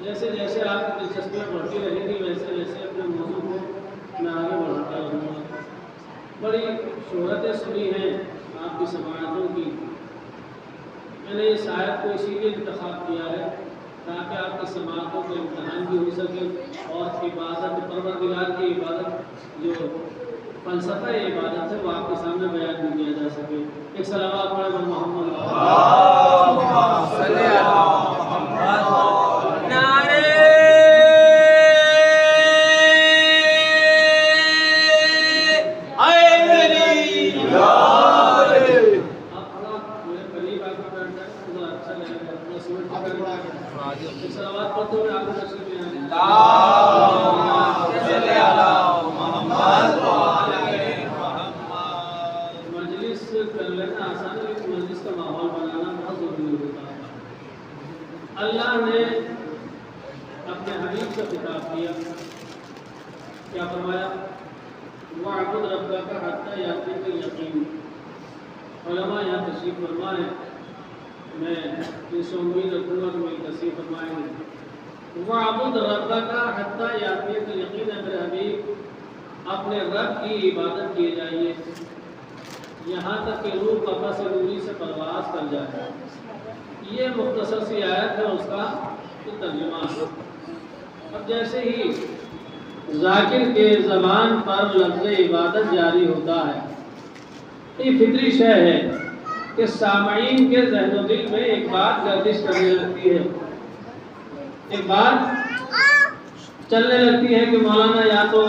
جیسے جیسے آپ کی دلچسپیاں بڑھتی رہیں گی ویسے ویسے اپنے موضوع کو میں آگے بڑھاتا رہوں گا۔ بڑی شہرتیں سنی ہیں آپ کی سماعتوں کی، میں نے اس آیت کو اسی لیے انتخاب کیا ہے تاکہ آپ کی سماعتوں کا امتحان بھی ہو سکے اور عبادت پروردگار کی عبادت جو فلسفہ عبادت ہے وہ آپ کے سامنے بیان بھی کیا جا سکے۔ ایک صلوات پڑھیں محمد صلی اللہ نے اپنے حبیب سے خطاب کیا، کیا فرمایا؟ وَاعْبُدْ رَبَّكَ حَتَّى يَأْتِيَكَ الْيَقِينُ۔ علماء یہاں تشریف فرمائے، میں ان سے امید رکھوں گا کہ میری تشریف فرمائیں گے۔ وَاعْبُدْ رَبَّكَ حَتَّى يَأْتِيَكَ الْيَقِينُ، میرے حبیب اپنے رب کی عبادت کیے جائیے یہاں تک کہ روح قفس روحی سے پرواز کر جائے۔ یہ مختصر سی آیت ہے، اس کا ترجمہ ہے۔ اب جیسے ہی ذاکر کے زبان پر لفظ عبادت جاری ہوتا ہے، یہ فطری شے ہے کہ سامعین کے ذہن و دل میں ایک بات گردش کرنے لگتی ہے، ایک بات چلنے لگتی ہے کہ مولانا یا تو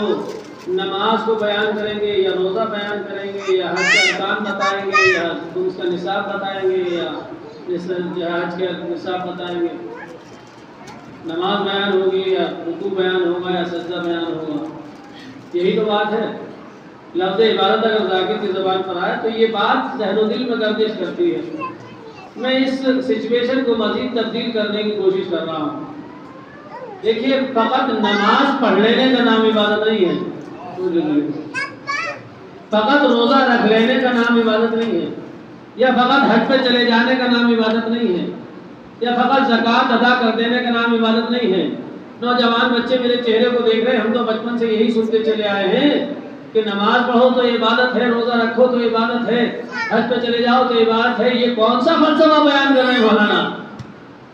نماز کو بیان کریں گے، یا روزہ بیان کریں گے، یا حج کے ارکان بتائیں گے، یا اس کا نصاب بتائیں گے، یا حج کے نصاب بتائیں گے، نماز بیان ہوگی، یا رکوع بیان ہوگا، یا سجدہ بیان ہوگا۔ یہی تو بات ہے۔ لفظ عبادت اگر ذاکر کی زبان پر آئے تو یہ بات ذہن و دل میں گردش کرتی ہے۔ میں اس سچویشن کو مزید تبدیل کرنے کی کوشش کر رہا ہوں۔ دیکھیے، فقط نماز پڑھ لینے کا نام عبادت نہیں ہے، فقط روزہ رکھ لینے کا نام عبادت نہیں ہے، یا فقط حج پہ چلے جانے کا نام عبادت نہیں ہے، یا فقط زکوٰۃ ادا کر دینے کا نام عبادت نہیں ہے۔ نوجوان بچے میرے چہرے کو دیکھ رہے ہیں، ہم تو بچپن سے یہی سنتے چلے آئے ہیں کہ نماز پڑھو تو عبادت ہے، روزہ رکھو تو عبادت ہے، حج پہ چلے جاؤ تو عبادت ہے۔ یہ کون سا فلسفہ بیان کر رہے ہیں مولانا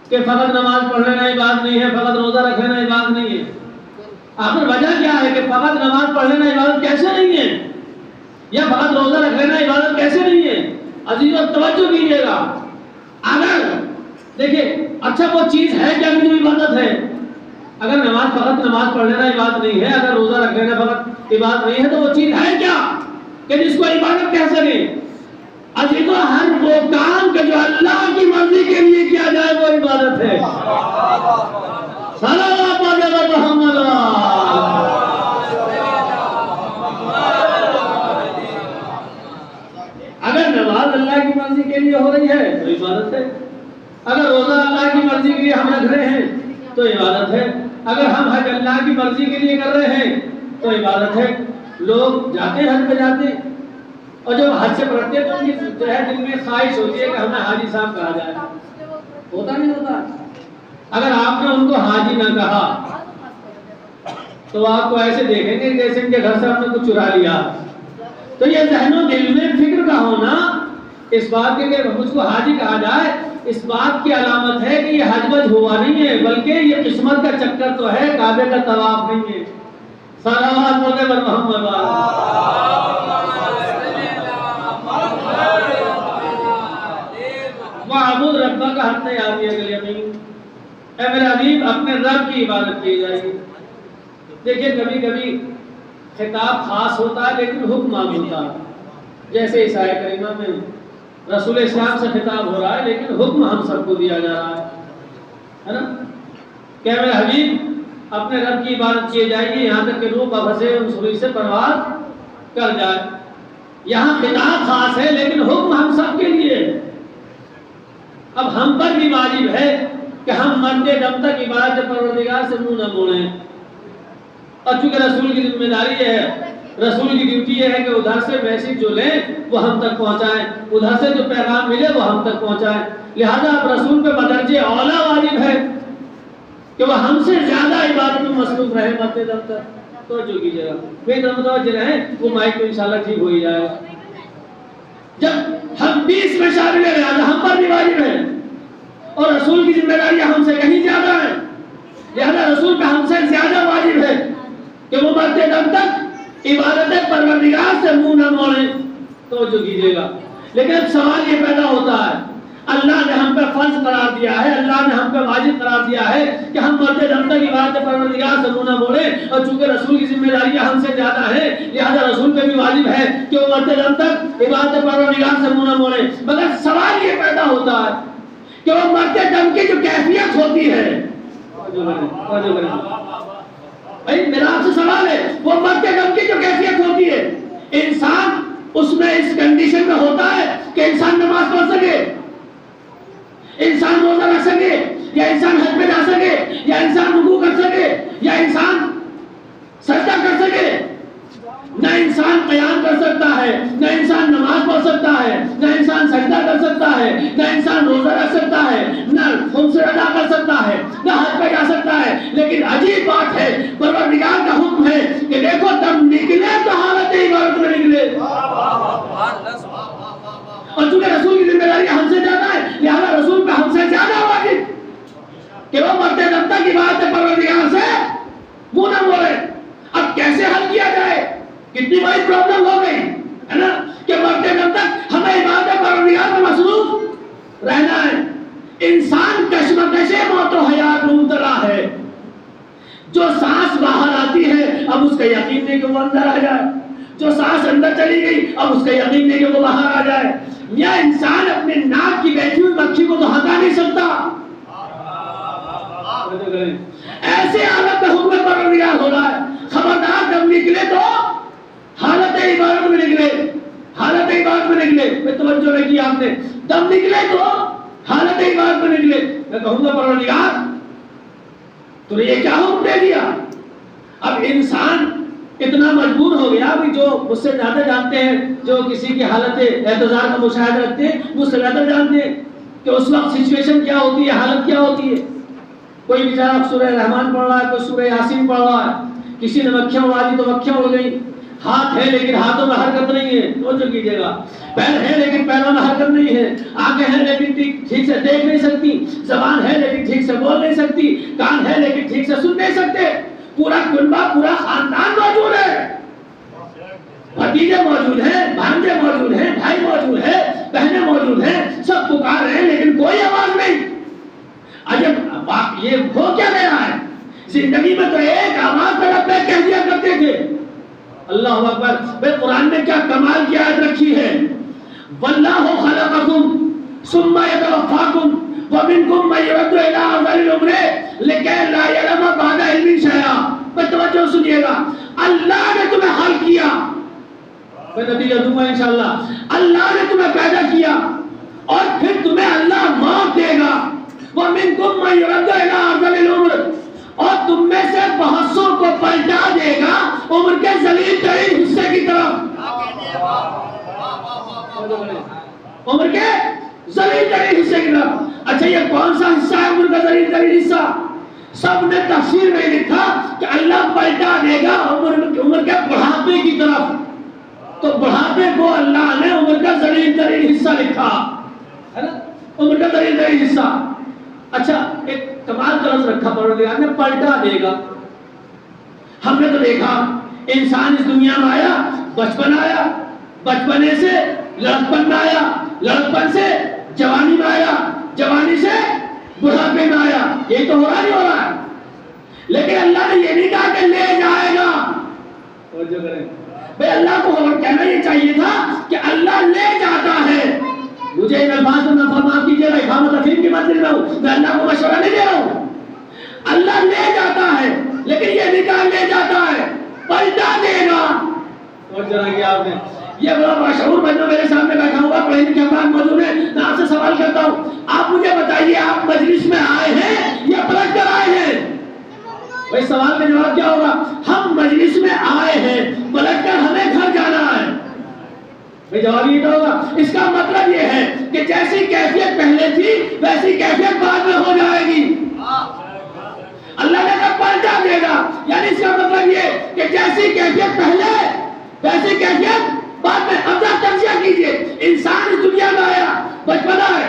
کہ فقط نماز پڑھ لینا عبادت نہیں ہے، فقط روزہ رکھ لینا عبادت نہیں ہے؟ آخر وجہ کیا ہے کہ فقط نماز پڑھ لینا عبادت کیسے نہیں ہے، یا فقط روزہ رکھ لینا عبادت کیسے نہیں ہے؟ عزیزو توجہ کیجیے گا۔ اگر دیکھیں، اچھا وہ چیز ہے کیا جو عبادت ہے؟ اگر فقط نماز پڑھ لینا عبادت نہیں ہے، اگر روزہ رکھ لینا فقط عبادت نہیں ہے، تو وہ چیز ہے کیا کہ جس کو عبادت کہہ سکے؟ عزیزو، ہر وہ کام کہ جو اللہ کی مرضی کے لیے کیا جائے وہ عبادت ہے۔ صلوات علی محمد۔ اگر نماز اللہ کی مرضی کے لیے ہو رہی ہے تو عبادت ہے، اگر روزہ اللہ کی مرضی کے لیے ہم رکھ رہے ہیں تو عبادت ہے، اگر ہم حج اللہ کی مرضی کے لیے کر رہے ہیں تو عبادت ہے۔ لوگ جاتے ہیں حج پہ جاتے ہیں، اور جب حج سے پلٹتے ہیں تو ان کی جو ہے دل میں خواہش ہوتی ہے کہ ہمیں حاجی صاحب کہا جائے، ہوتا نہیں ہوتا؟ اگر آپ نے ان کو حاجی نہ کہا تو آپ کو ایسے دیکھیں گے جیسے ان کے گھر سے ہم نے کچھ چرا لیا۔ تو یہ ذہن و دل میں فکر کا ہونا اس بات کے کہ مجھ کو حاجی کہا جائے، اس بات کی علامت ہے کہ یہ حج وج ہوا نہیں ہے، بلکہ یہ قسمت کا چکر تو ہے، کعبے کا طواف نہیں ہے۔ صلوات علی محمد۔ وَاعْبُدْ رَبَّكَ حَتَّىٰ يَأْتِيَكَ الْيَقِينُ۔ اے میرے حبیب، اپنے رب کی عبادت کی جائے گی۔ دیکھیے، کبھی کبھی خطاب خاص ہوتا ہے لیکن حکم عام ہوتا ہے، جیسے اس آیت کریمہ میں رسول اسلام سے خطاب ہو رہا ہے لیکن حکم ہم سب کو دیا جا رہا ہے نا؟ کہ میرے حبیب، اپنے رب کی عبادت کی جائے گی یہاں تک کہ روح قبضے ان سوری سے پرواز کر جائے۔ یہاں خطاب خاص ہے لیکن حکم ہم سب کے لیے۔ اب ہم پر بھی واجب ہے کہ ہم مرتے دم تک عبادت پروردگار سے منہ نہ موڑیں، اور چونکہ رسول کی ذمہ داری ہے، رسول کی ڈیوٹی یہ ہے کہ ادھر سے میسج جو لیں وہ ہم تک پہنچائیں، ادھر سے جو پیغام ملے وہ ہم تک پہنچائیں۔ لہذا اب رسول پہ بدرجہ اولا واجب ہے کہ وہ ہم سے زیادہ عبادت میں مصروف رہے مرتے دم تک۔ توجہ کیجیے گا، پھر متوجہ رہیں، وہ مائک تو انشاءاللہ ٹھیک ہو ہی جائے گا۔ جب ہم 20 میں شامل ہیں، لہذا ہم پر بھی واجب ہے، اور رسول کی ذمہ داری ہم سے کہیں زیادہ ہے، لہذا رسول پہ ہم سے زیادہ واجب ہے کہ وہ مرتے دم تک عبادت پروردگار سے منہ نہ موڑیں۔ توجہ کیجیے گا۔ لیکن اب سوال یہ پیدا ہوتا ہے، اللہ نے ہم پہ فرض قرار دیا ہے، اللہ نے ہم پہ واجب قرار دیا ہے کہ ہم مرتے دم تک عبادت پروردگار سے منہ نہ موڑیں، اور چونکہ رسول کی ذمہ داری ہم سے زیادہ ہے لہذا رسول پہ بھی واجب ہے کہ وہ مرتے دم تک عبادت پروردگار سے منہ نہ موڑیں۔ مگر سوال یہ پیدا ہوتا ہے کہ وہ مرتے دم کی جو کیفیت ہوتی ہے، بھائی میرا آپ سے سوال ہے، وہ مرتے دم کی جو کیفیت ہوتی ہے، انسان اس میں اس کنڈیشن میں ہوتا ہے کہ انسان نماز پڑھ سکے، انسان روزہ رکھ سکے، یا انسان حج پہ جا سکے، یا انسان رکوع کر سکے، یا انسان سجدہ کر سکے؟ نہ انسان قیام کر سکتا ہے، نہ انسان نماز پڑھ سکتا ہے، نہ انسان سجدہ کر سکتا ہے، نہ انسان روزہ رکھ سکتا ہے، نہ خمس ادا کر سکتا ہے، نہ حج پہ جا سکتا ہے۔ لیکن عجیب بات ہے، پروردگار کا حکم ہے کہ دیکھو تم نکلے تو حالت عبادت میں نکلے، اور چونکہ رسول کی ذمہ داری ہم سے زیادہ ہے لہذا رسول پہ ہم سے زیادہ واجب کہ وہ مرتے دم تک عبادت پروردگار سے منہ نہ بولے. اب کیسے حل کیا جائے؟ کتنی بڑی پرابلم ہو گئی ہے نا کہ مرتے دم تک ہمیں عبادت پروردگار میں مصروف رہنا ہے. انسان کشمکش موت و حیات میں مبتلا ہے. جو سانس باہر آتی ہے اب اس کا یقین نہیں کہ وہ اندر آ جائے. جو سانس اندر چلی گئی اب اس کا یقین نہیں کہ وہ باہر آ جائے. یا انسان اپنے ناک کی بیٹھی ہوئی مکھی کو تو ہٹا نہیں سکتا. ایسے حالت میں حکم پروردگار ہو رہا ہے. خبردار جب نکلے تو حالت عبادت میں نکلے. حالت عبادت میں نکلے. میں توجہ نہیں کی آپ نے. جب نکلے تو حالت عبادت میں نکلے. میں کہوں گا پروردگار تو نے یہ کیا حکم دے دیا؟ اب انسان اتنا مجبور ہو گیا. ابھی جو مجھ سے زیادہ جانتے ہیں, جو کسی کی حالت احتضار کا مشاہدہ رکھتے ہیں, مجھ سے زیادہ جانتے ہیں کہ اس وقت سچویشن کیا ہوتی ہے, حالت کیا ہوتی ہے. کوئی بیچارہ سورہ رحمان پڑھ رہا ہے, کوئی سورہ یاسین پڑھ رہا ہے, کسی نے مکھیاں اڑا دی تو مکھیاں اڑ گئی. ہاتھ ہے لیکن ہاتھوں میں حرکت نہیں ہے, توجہ کیجیے گا. پیر ہے لیکن پیروں میں حرکت نہیں ہے. آنکھیں ہیں لیکن ٹھیک سے دیکھ نہیں سکتی. زبان ہے لیکن ٹھیک سے بول نہیں سکتی. کان ہے لیکن ٹھیک سے سن نہیں سکتے. پورا کنبہ, پورا خاندان موجود ہے. بھتیجے موجود ہیں, بھانجے موجود ہیں, بھائی موجود ہیں, بہنیں موجود ہیں, سب پکار رہے ہیں لیکن کوئی آواز نہیں. عجب یہ ہو کیا گیا ہے؟ زندگی میں تو ایک آواز پر اپنے کہہ دیا کرتے تھے. اللہ اکبر. بے قرآن نے کیا کمال کی آیت رکھی ہے. واللہ خلقکم ثم یتوفاکم ومنکم من یرد الی ارذل العمر لکی لا یعلم بعد علم شیئا. توجہ سنیے گا. اللہ نے تمہیں خلق کیا, میں نتیجہ دوں گا انشاءاللہ. اللہ نے تمہیں پیدا کیا اور پھر تمہیں اللہ موت دے گا. ومنکم من یرد الی ارذل العمر, اور تم میں سے بہت سو کو پلٹا دے گا عمر کے ذلیل ترین حصے کی طرف. عمر کے ذلیل ترین حصے کی طرف. اچھا یہ کون سا حصہ ہے عمر کا ذلیل ترین حصہ؟ سب نے تفسیر میں لکھا کہ اللہ پلٹا دے گا عمر کے بڑھاپے کی طرف. تو بڑھاپے کو اللہ نے عمر کا ذلیل ترین حصہ لکھا ہے نا, عمر کا ذلیل ترین حصہ. اچھا ایک کمال کا لفظ رکھا پروردگار نے, پلٹا دے گا. ہم نے تو دیکھا انسان اس دنیا میں آیا, بچپن آیا, بچپنے سے لڑکپن میں آیا, لڑکپن سے جوانی میں آیا, جوانی سے بڑھاپے میں آیا. یہ تو ہو رہا نہیں ہو رہا ہے. لیکن اللہ نے یہ نہیں کہا کہ لے جائے گا. توجہ کریں بھئی, اللہ کو کہنا یہ چاہیے تھا کہ اللہ لے جاتا ہے. مجھے ان الفاظ میں معاف کیجیے گا, اقامت تفہیم کی منزل میں ہوں, میں اللہ کو مشورہ نہیں دے رہا ہوں. اللہ لے جاتا ہے لیکن یہ نہیں کہا لے جاتا ہے, پلٹا دے گا. اور ذرا کہ آپ نے یہ بڑا مشہور بندہ میرے سامنے بیٹھا ہوا, پڑھے لکھے افراد موجود ہیں. میں آپ سے سوال کرتا ہوں, آپ مجھے بتائیے آپ مجلس میں آئے ہیں یا پلٹ کر آئے ہیں؟ بھائی سوال کا جواب کیا ہوگا؟ ہم مجلس میں آئے ہیں, پلٹ کر ہمیں گھر جانا ہے. بھئی جواب یہ ہوگا. اس کا مطلب یہ ہے کہ جیسی کیفیت پہلے تھی ویسی کیفیت بعد میں ہو جائے گی. اللہ نے کہا پلٹا دے گا, یعنی اس کا مطلب یہ کہ جیسی کیفیت پہلے ویسی کیفیت بعد میں. اب آپ تجزیہ کیجئے, انسان اس دنیا میں آیا, بچپنا ہے,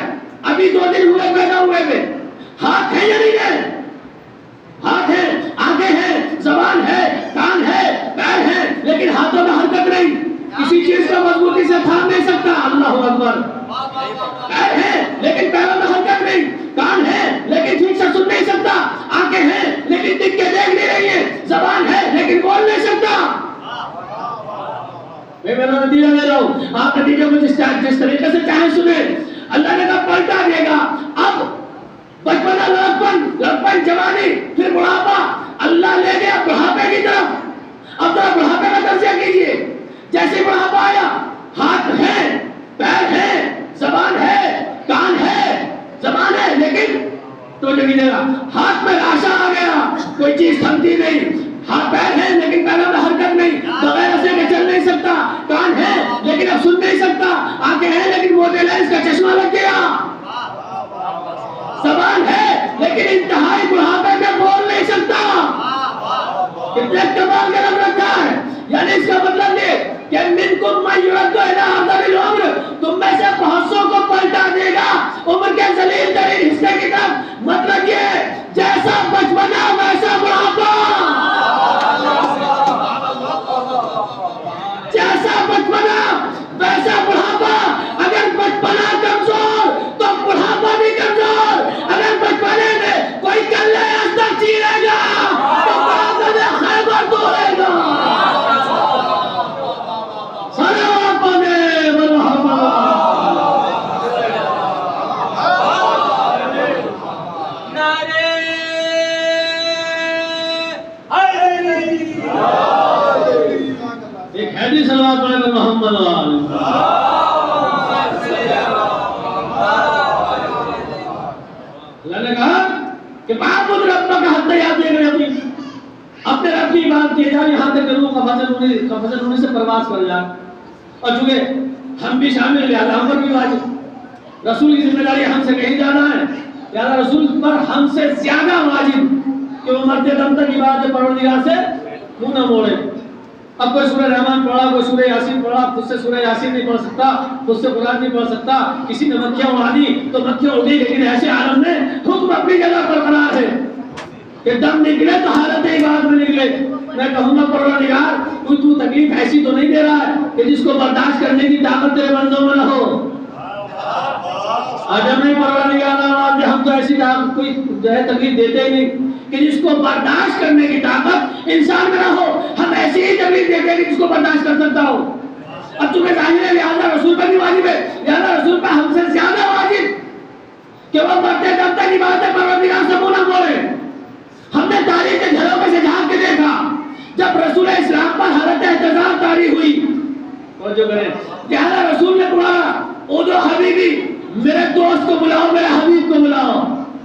ابھی 2 دن ہوئے پیدا ہوئے میں, ہاتھ ہے یا نہیں ہے؟ ہاتھ ہے, آنکھیں ہیں, زبان ہے, کان ہے, پیر ہے, لیکن ہاتھوں میں حرکت نہیں. کسی چیز کو مضبوطی سے تھام نہیں سکتا. اللہ اکبر. پیر ہے لیکن پیروں میں حرکت نہیں, کان ہے لیکن ٹھیک سے سن نہیں سکتا, آنکھیں ہیں لیکن دیکھ کے دیکھ نہیں رہی ہے, زبان ہے لیکن بول نہیں سکتا. میں میرا نتیجہ دے رہا ہوں, آپ نتیجے کو جس طریقے سے چاہیں سنیں. اللہ نے کہا پلٹا دے گا. اب بچپنا, لڑکپن, جوانی, پھر بڑھاپا. اللہ لے گیا بڑھاپے کی طرف. اب ذرا بڑھاپے کا تجزیہ کیجیے. جیسے بڑھاپا آیا, ہاتھ ہے, پیر ہے, زبان ہے, کان ہے, زبان ہے, لیکن تو جو کیجیے گا, ہاتھ میں لاشا آ گیا, کوئی چیز تھمتی نہیں. ہاتھ پیر ہے لیکن پیروں میں حرکت نہیں, بغیر اسے کے چل نہیں سکتا. کان ہے لیکن اب سن نہیں سکتا. آنکھیں ہیں لیکن موٹے لینس کا چشمہ لگ گیا. زبان ہے لیکن انتہائی بڑھاپے میں بول نہیں سکتا. کتنے کمال کا لفظ رکھا ہے. یعنی اس کا مطلب یہ کہ منکم من یرد الی ارذل العمر, تم میں سے بہت سو کو پلٹا دے گا عمر کے ذلیل ترین حصے کی طرف. مطلب یہ جیسا بچپنا ویسا بڑھاپا. اللہ نے کہا کہ معبود ربک حتی یاتیک الیقین، اپنے رب کی عبادت کیے جا یہاں تک کہ روح قفص نوری سے پرواز کر جائے. اور چونکہ ہم بھی شامل لہذا ہم پر بھی واجب، رسول کی ذمہ داری ہم سے کہیں جانا ہے، لہذا رسول پر ہم سے زیادہ واجب کہ وہ مرتے دم تک عبادت پروردگار سے منہ نہ موڑے. اب کوئی سورہ رحمان پڑھا، کوئی سورہ یاسین پڑھا، خود سے سورہ یاسین نہیں پڑھ سکتا، خود سے قرآن نہیں پڑھ سکتا، کسی نے مکھیاں اڑا دی تو مکھیاں اڑ گئی، لیکن ایسے عالم میں حکم اپنی جگہ پر قرار ہے کہ دم نکلے تو حالت عبادت میں نکلے. میں کہوں گا پروردگار تو تکلیف ایسی تو نہیں دے رہا ہے کہ جس کو برداشت کرنے کی طاقت تیرے بندوں میں نہ ہو. جب نہیں پروردگار ہم تو ایسی کوئی جو ہے تکلیف دیتے ہی نہیں کہ جس کو برداشت کرنے کی طاقت انسان میں نہ ہو. ہم ایسی ہی تکلیف دیتے ہیں کہ جس کو برداشت کر سکتا ہو. اب تمہیں ظاہر ہے لہٰذا رسول پر بھی واجب ہے، لہٰذا رسول پر ہم سے زیادہ واجب کہ وہ مرتے دم تک عبادت پروردگار سے منہ نہ موڑے. ہم نے تاریخ کے گھروں میں سے جھانک کے دیکھا جب رسول اسلام پر حالت احتضار طاری ہوئی اور جو کریں لہٰذا رسول نے پڑھا او جو حبیبی میرے دوست کو بلاؤ، میرے حبیب کو بلاؤ.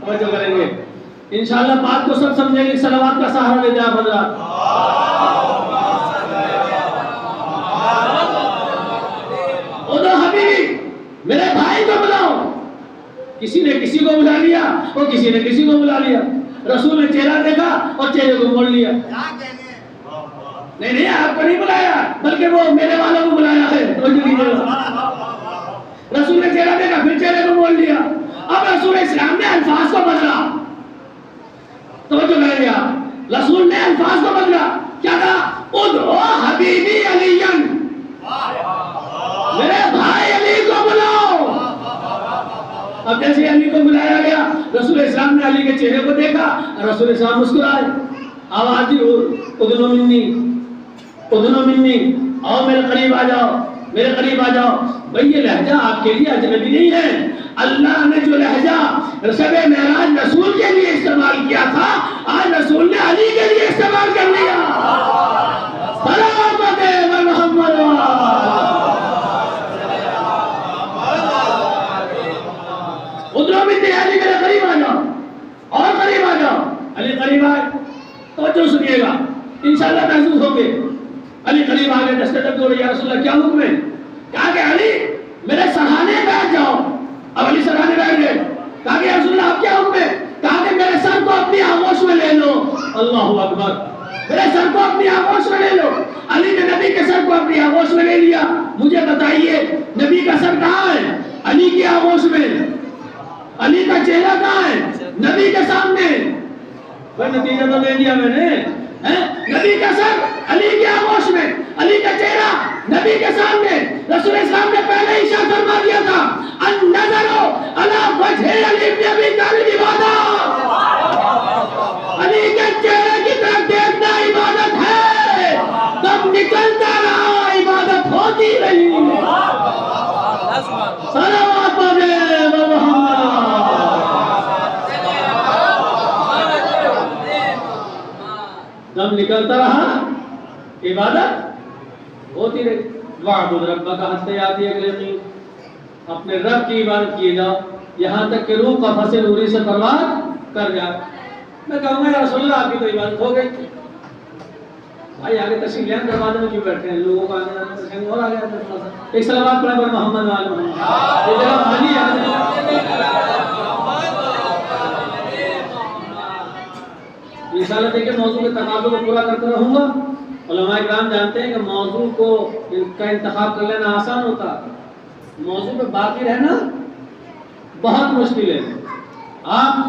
اور جو کریں گے انشاءاللہ بات کو سب سمجھیں گے. صلوات کا سہارا لے جا حضرات. او جو حبیبی میرے بھائی کو بلاؤ. کسی نے کسی کو بلا لیا اور کسی نے کسی کو بلا لیا. رسول نے چہرہ دیکھا اور چہرے کو موڑ لیا. نہیں آپ کو نہیں بلایا بلکہ وہ میرے والوں کو بلایا ہے. رسول نے چہرہ دیکھا پھر چہرے کو موڑ لیا. اب رسول اسلام نے الفاظ کو بدلا. توجہ کریں گے آپ، رسول نے الفاظ کو بدلا. کیا کہا؟ ادعو حبیبی علی، میرے بھائی علی کو بلاؤ. اب جیسے علی کو بلایا گیا رسول اسلام نے علی کے چہرے کو دیکھا، رسول اسلام مسکرائے، آواز دی اذنو منی، اذنو منی، آؤ میرے قریب آ جاؤ، میرے قریب آ جاؤ. بھئی یہ لہجہ آپ کے لیے اجنبی نہیں ہے. اللہ نے جو لہجہ شب معراج رسول کے لیے استعمال کیا تھا آج رسول نے علی کے لیے استعمال کر لیا. صلوات محمد. ادھر بھی علی میرے قریب آ جاؤ اور قریب آ جاؤ. علی قریب آئے توجہ سنیے گا انشاءاللہ محسوس ہوگے. علی قریب آ گئے، دستک دو یا رسول اللہ کیا حکم ہے؟ کہا کہ علی میرے سرحانے بیٹھ جاؤ. اب علی سرحانے بیٹھ گئے. کہا کہ رسول اللہ آپ کیا حکم ہے؟ کہا کہ میرے سر کو اپنی آغوش میں لے لو. اللہ اکبر. میرے سر کو اپنی آغوش میں لے لو. علی نے نبی کے سر کو اپنی آغوش میں لے لیا. مجھے بتائیے نبی کا سر کہاں ہے؟ علی کی آغوش میں. علی کا چہرہ کہاں ہے؟ نبی کے سامنے. وہ نتیجہ تو دے دیا میں نے. نبی کا سر علی کی آغوش میں، علی کا چہرہ نبی کے سامنے. رسول اسلام نے پہلے اشارہ فرما دیا تھا النظر علی وجہ علی بن ابی طالب عبادت. علی کے چہرے کی طرف دیکھنا عبادت ہے. دم نکلتا رہا عبادت ہوتی رہی. صلوات محمد. دم نکلتا رہا عبادت ہوتی رہی. وَاعْبُدْ رَبَّكَ حَتَّىٰ يَأْتِيَكَ الْيَقِينُ. اپنے رب کی عبادت کیے جاؤ یہاں تک کہ روح قفص نوری سے پرواز کر جائے. میں کہوں گا یا رسول اللہ آپ کی تو عبادت ہو گئی. بھائی آگے تشریف لے دروازے میں کیوں بیٹھے ہیں؟ لوگوں کو آنے جانے میں اور آگے آتے ہیں. ایک صلوات پڑھیں پر محمد وآل محمد. یہ جگہ خالی ہے. انشاءاللہ دیکھیں موضوع کے تقاضوں کو پورا کرتے رہوں گا. علماء اکرام جانتے ہیں کہ موضوع کو کا انتخاب کر لینا آسان ہوتا ہے، موضوع پہ باقی رہنا بہت مشکل ہے. آپ